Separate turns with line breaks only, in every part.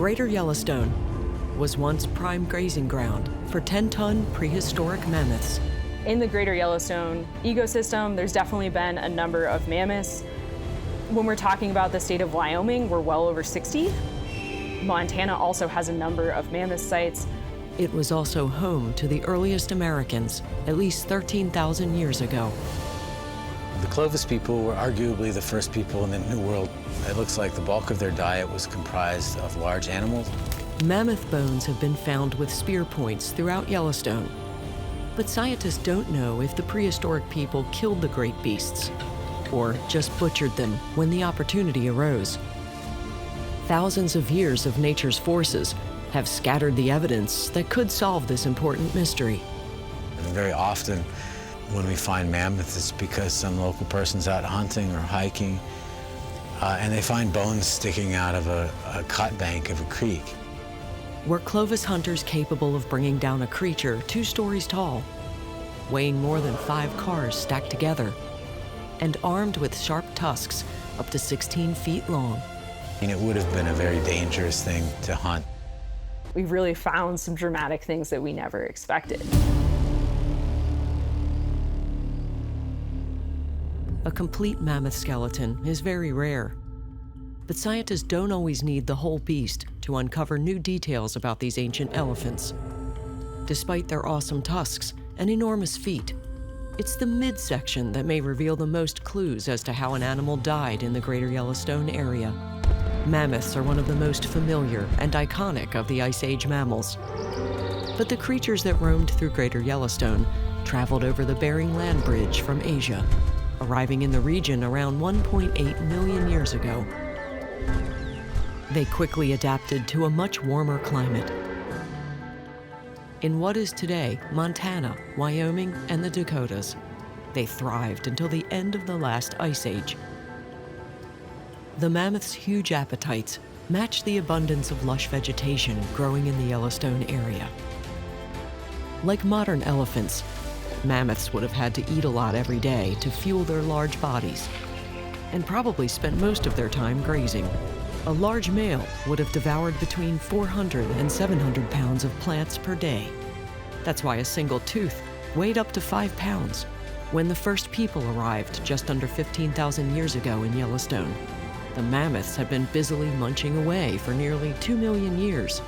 Greater Yellowstone was once prime grazing ground for 10-ton prehistoric mammoths.
In the Greater Yellowstone ecosystem, there's definitely been a number of mammoths. When we're talking about the state of Wyoming, we're well over 60. Montana also has a number of mammoth sites.
It was also home to the earliest Americans, at least 13,000 years ago.
The Clovis people were arguably the first people in the New World. It looks like the bulk of their diet was comprised of large animals.
Mammoth bones have been found with spear points throughout Yellowstone. But scientists don't know if the prehistoric people killed the great beasts or just butchered them when the opportunity arose. Thousands of years of nature's forces have scattered the evidence that could solve this important mystery.
And very often, when we find mammoths, it's because some local person's out hunting or hiking, and they find bones sticking out of a cut bank of a creek.
Were Clovis hunters capable of bringing down a creature 2 stories tall, weighing more than 5 cars stacked together, and armed with sharp tusks up to 16 feet long?
And it would have been a very dangerous thing to hunt.
We've really found some dramatic things that we never expected.
A complete mammoth skeleton is very rare, but scientists don't always need the whole beast to uncover new details about these ancient elephants. Despite their awesome tusks and enormous feet, it's the midsection that may reveal the most clues as to how an animal died in the Greater Yellowstone area. Mammoths are one of the most familiar and iconic of the Ice Age mammals. But the creatures that roamed through Greater Yellowstone traveled over the Bering Land Bridge from Asia, arriving in the region around 1.8 million years ago. They quickly adapted to a much warmer climate. In what is today Montana, Wyoming, and the Dakotas, they thrived until the end of the last ice age. The mammoth's huge appetites matched the abundance of lush vegetation growing in the Yellowstone area. Like modern elephants, mammoths would have had to eat a lot every day to fuel their large bodies, and probably spent most of their time grazing. A large male would have devoured between 400 and 700 pounds of plants per day. That's why a single tooth weighed up to 5 pounds. When the first people arrived just under 15,000 years ago in Yellowstone, the mammoths had been busily munching away for nearly 2 million years.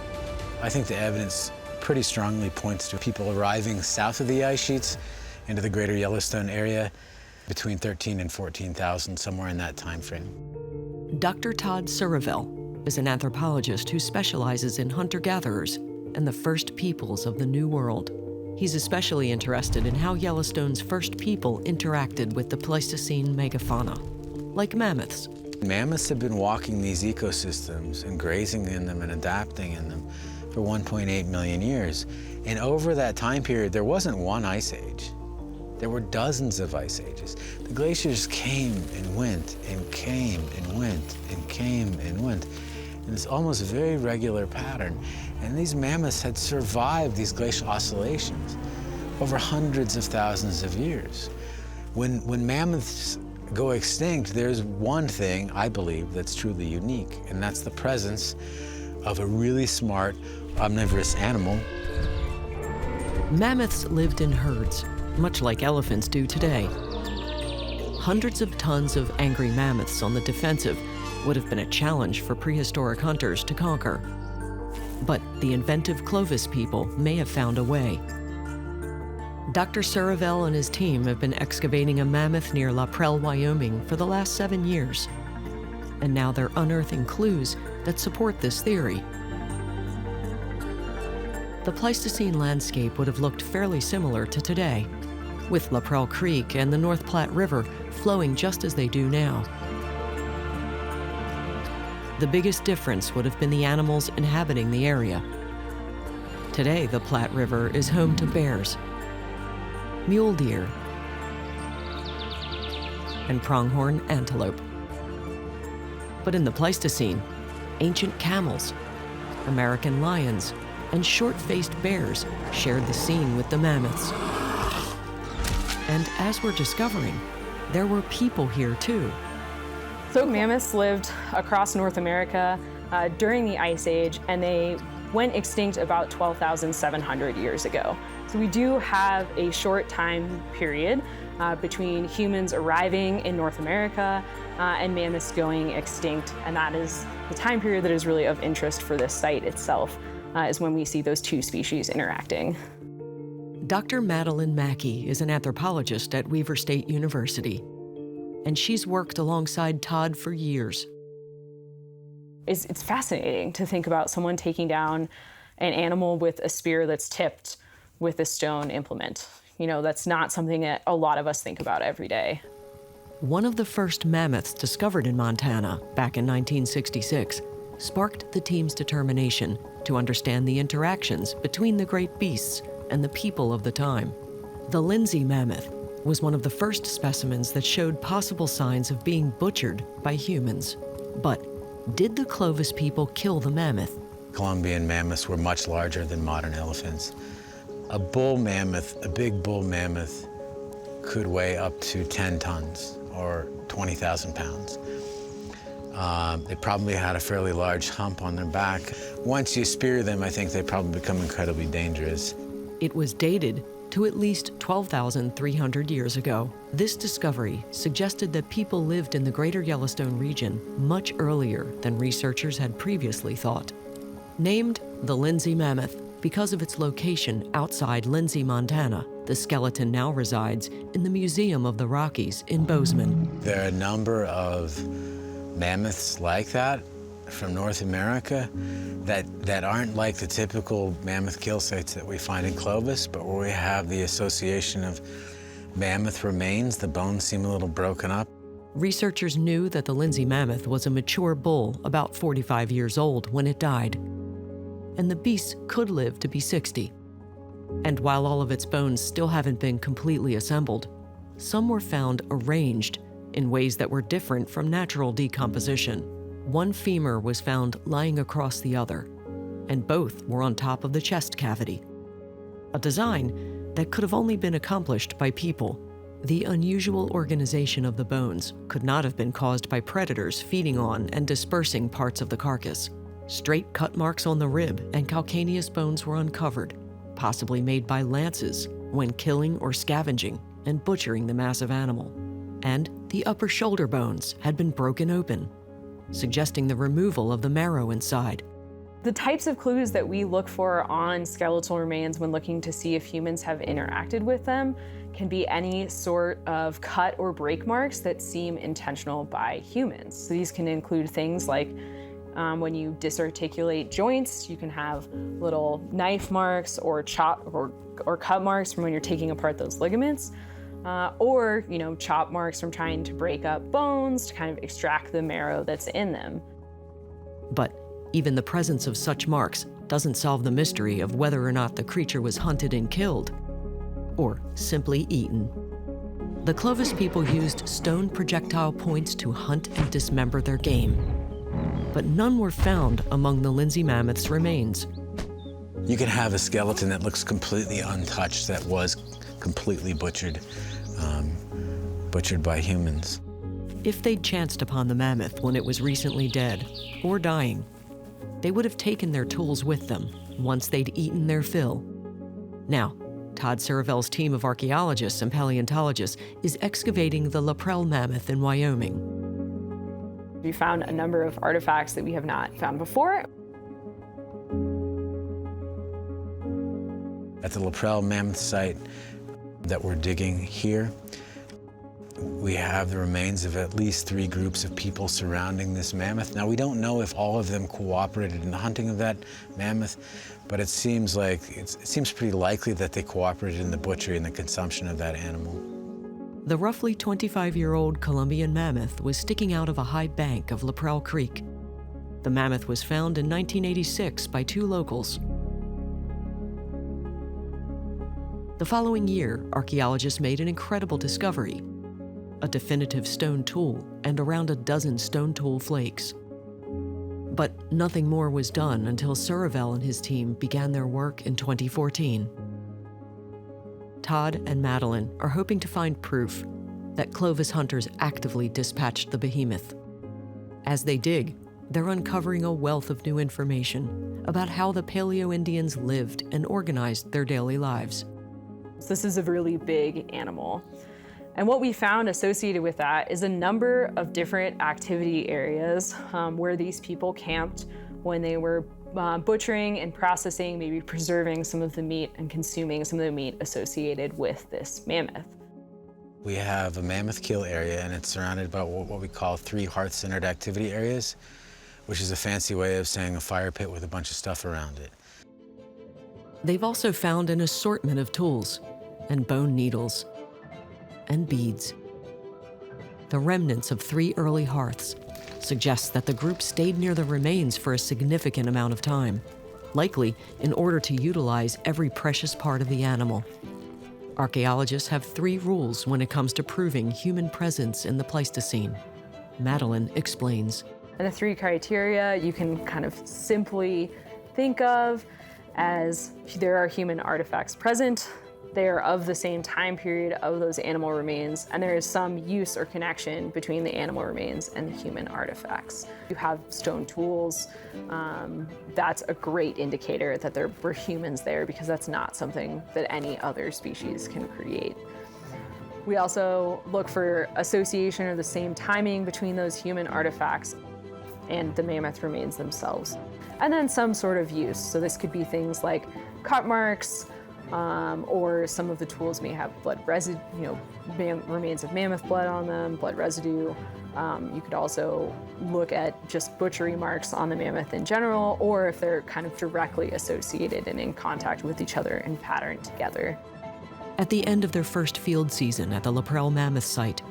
I think the evidence pretty strongly points to people arriving south of the ice sheets into the Greater Yellowstone area between 13 and 14,000, somewhere in that time frame.
Dr. Todd Suravel is an anthropologist who specializes in hunter-gatherers and the first peoples of the New World. He's especially interested in how Yellowstone's first people interacted with the Pleistocene megafauna, like mammoths.
Mammoths have been walking these ecosystems and grazing in them and adapting in them for 1.8 million years. And over that time period, there wasn't one ice age. There were dozens of ice ages. The glaciers came and went and came and went and came and went in this almost very regular pattern. And these mammoths had survived these glacial oscillations over hundreds of thousands of years. When mammoths go extinct, there's one thing, I believe, that's truly unique, and that's the presence of a really smart, omnivorous animal.
Mammoths lived in herds, much like elephants do today. Hundreds of tons of angry mammoths on the defensive would have been a challenge for prehistoric hunters to conquer. But the inventive Clovis people may have found a way. Dr. Suravel and his team have been excavating a mammoth near La Prelle, Wyoming for the last 7 years. And now they're unearthing clues that support this theory. The Pleistocene landscape would have looked fairly similar to today, with La Prelle Creek and the North Platte River flowing just as they do now. The biggest difference would have been the animals inhabiting the area. Today, the Platte River is home to bears, mule deer, and pronghorn antelope. But in the Pleistocene, ancient camels, American lions, and short-faced bears shared the scene with the mammoths. And as we're discovering, there were people here too.
So mammoths lived across North America during the Ice Age, and they went extinct about 12,700 years ago. So we do have a short time period between humans arriving in North America and mammoths going extinct, and that is the time period that is really of interest for this site itself, is when we see those two species interacting.
Dr. Madeline Mackey is an anthropologist at Weaver State University, and she's worked alongside Todd for years.
It's fascinating to think about someone taking down an animal with a spear that's tipped with a stone implement. You know, that's not something that a lot of us think about every day.
One of the first mammoths discovered in Montana back in 1966 sparked the team's determination to understand the interactions between the great beasts and the people of the time. The Lindsay mammoth was one of the first specimens that showed possible signs of being butchered by humans. But did the Clovis people kill the mammoth?
Columbian mammoths were much larger than modern elephants. A bull mammoth, a big bull mammoth, could weigh up to 10 tons or 20,000 pounds. They probably had a fairly large hump on their back. Once you spear them, I think they probably become incredibly dangerous.
It was dated to at least 12,300 years ago. This discovery suggested that people lived in the Greater Yellowstone region much earlier than researchers had previously thought. Named the Lindsay Mammoth because of its location outside Lindsay, Montana, the skeleton now resides in the Museum of the Rockies in Bozeman.
There are a number of mammoths like that from North America that aren't like the typical mammoth kill sites that we find in Clovis, but where we have the association of mammoth remains. The bones seem a little broken up.
Researchers knew that the Lindsay mammoth was a mature bull about 45 years old when it died, and the beast could live to be 60. And while all of its bones still haven't been completely assembled, some were found arranged in ways that were different from natural decomposition. One femur was found lying across the other, and both were on top of the chest cavity. A design that could have only been accomplished by people. The unusual organization of the bones could not have been caused by predators feeding on and dispersing parts of the carcass. Straight cut marks on the rib and calcaneus bones were uncovered, possibly made by lances when killing or scavenging and butchering the massive animal. And the upper shoulder bones had been broken open, suggesting the removal of the marrow inside.
The types of clues that we look for on skeletal remains when looking to see if humans have interacted with them can be any sort of cut or break marks that seem intentional by humans. So these can include things like when you disarticulate joints, you can have little knife marks or chop or cut marks from when you're taking apart those ligaments. Or chop marks from trying to break up bones to kind of extract the marrow that's in them.
But even the presence of such marks doesn't solve the mystery of whether or not the creature was hunted and killed, or simply eaten. The Clovis people used stone projectile points to hunt and dismember their game, but none were found among the Lindsay mammoth's remains.
You can have a skeleton that looks completely untouched that was completely butchered by humans.
If they'd chanced upon the mammoth when it was recently dead or dying, they would have taken their tools with them once they'd eaten their fill. Now, Todd Saravel's team of archaeologists and paleontologists is excavating the Laprelle mammoth in Wyoming.
We found a number of artifacts that we have not found before.
At the Laprelle mammoth site that we're digging here, we have the remains of at least 3 groups of people surrounding this mammoth. Now, we don't know if all of them cooperated in the hunting of that mammoth, but it seems pretty likely that they cooperated in the butchery and the consumption of that animal.
The roughly 25-year-old Columbian mammoth was sticking out of a high bank of Laprelle Creek. The mammoth was found in 1986 by 2 locals. The following year, archaeologists made an incredible discovery: a definitive stone tool and around a dozen stone tool flakes. But nothing more was done until Saravel and his team began their work in 2014. Todd and Madeline are hoping to find proof that Clovis hunters actively dispatched the behemoth. As they dig, they're uncovering a wealth of new information about how the Paleo-Indians lived and organized their daily lives.
This is a really big animal. And what we found associated with that is a number of different activity areas where these people camped when they were butchering and processing, maybe preserving some of the meat and consuming some of the meat associated with this mammoth.
We have a mammoth kill area, and it's surrounded by what we call 3 hearth-centered activity areas, which is a fancy way of saying a fire pit with a bunch of stuff around it.
They've also found an assortment of tools and bone needles and beads. The remnants of 3 early hearths suggests that the group stayed near the remains for a significant amount of time, likely in order to utilize every precious part of the animal. Archaeologists have 3 rules when it comes to proving human presence in the Pleistocene. Madeline explains.
And the 3 criteria you can kind of simply think of as there are human artifacts present, they are of the same time period of those animal remains, and there is some use or connection between the animal remains and the human artifacts. You have stone tools, that's a great indicator that there were humans there, because that's not something that any other species can create. We also look for association or the same timing between those human artifacts and the mammoth remains themselves. And then some sort of use. So this could be things like cut marks, or some of the tools may have blood residue, remains of mammoth blood on them, blood residue. You could also look at just butchery marks on the mammoth in general, or if they're kind of directly associated and in contact with each other and patterned together.
At the end of their first field season at the Laprelle Mammoth site,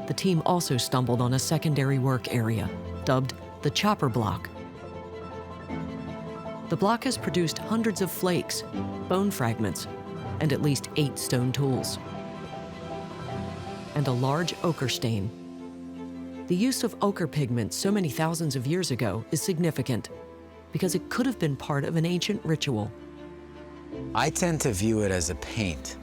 the team also stumbled on a secondary work area, dubbed the chopper block. The block has produced hundreds of flakes, bone fragments, and at least 8 stone tools, and a large ochre stain. The use of ochre pigment so many thousands of years ago is significant because it could have been part of an ancient ritual.
I tend to view it as a paint.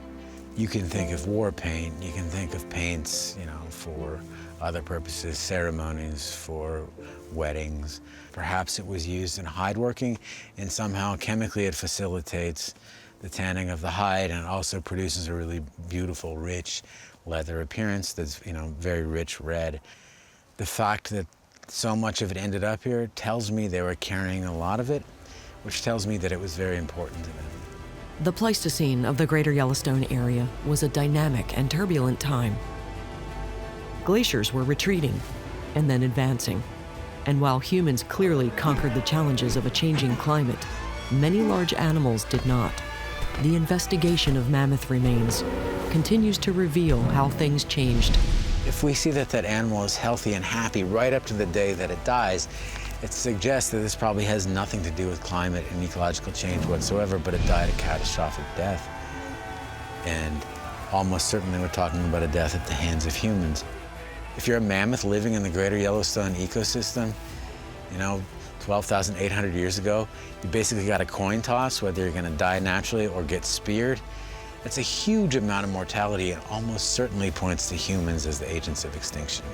You can think of war paint, you can think of paints, for other purposes, ceremonies, for weddings. Perhaps it was used in hide working, and somehow chemically it facilitates the tanning of the hide, and it also produces a really beautiful, rich leather appearance that's, very rich red. The fact that so much of it ended up here tells me they were carrying a lot of it, which tells me that it was very important to them.
The Pleistocene of the Greater Yellowstone Area was a dynamic and turbulent time. Glaciers were retreating and then advancing. And while humans clearly conquered the challenges of a changing climate, many large animals did not. The investigation of mammoth remains continues to reveal how things changed.
If we see that that animal is healthy and happy right up to the day that it dies, it suggests that this probably has nothing to do with climate and ecological change whatsoever, but it died a catastrophic death. And almost certainly we're talking about a death at the hands of humans. If you're a mammoth living in the Greater Yellowstone ecosystem, 12,800 years ago, you basically got a coin toss whether you're gonna die naturally or get speared. That's a huge amount of mortality and almost certainly points to humans as the agents of extinction.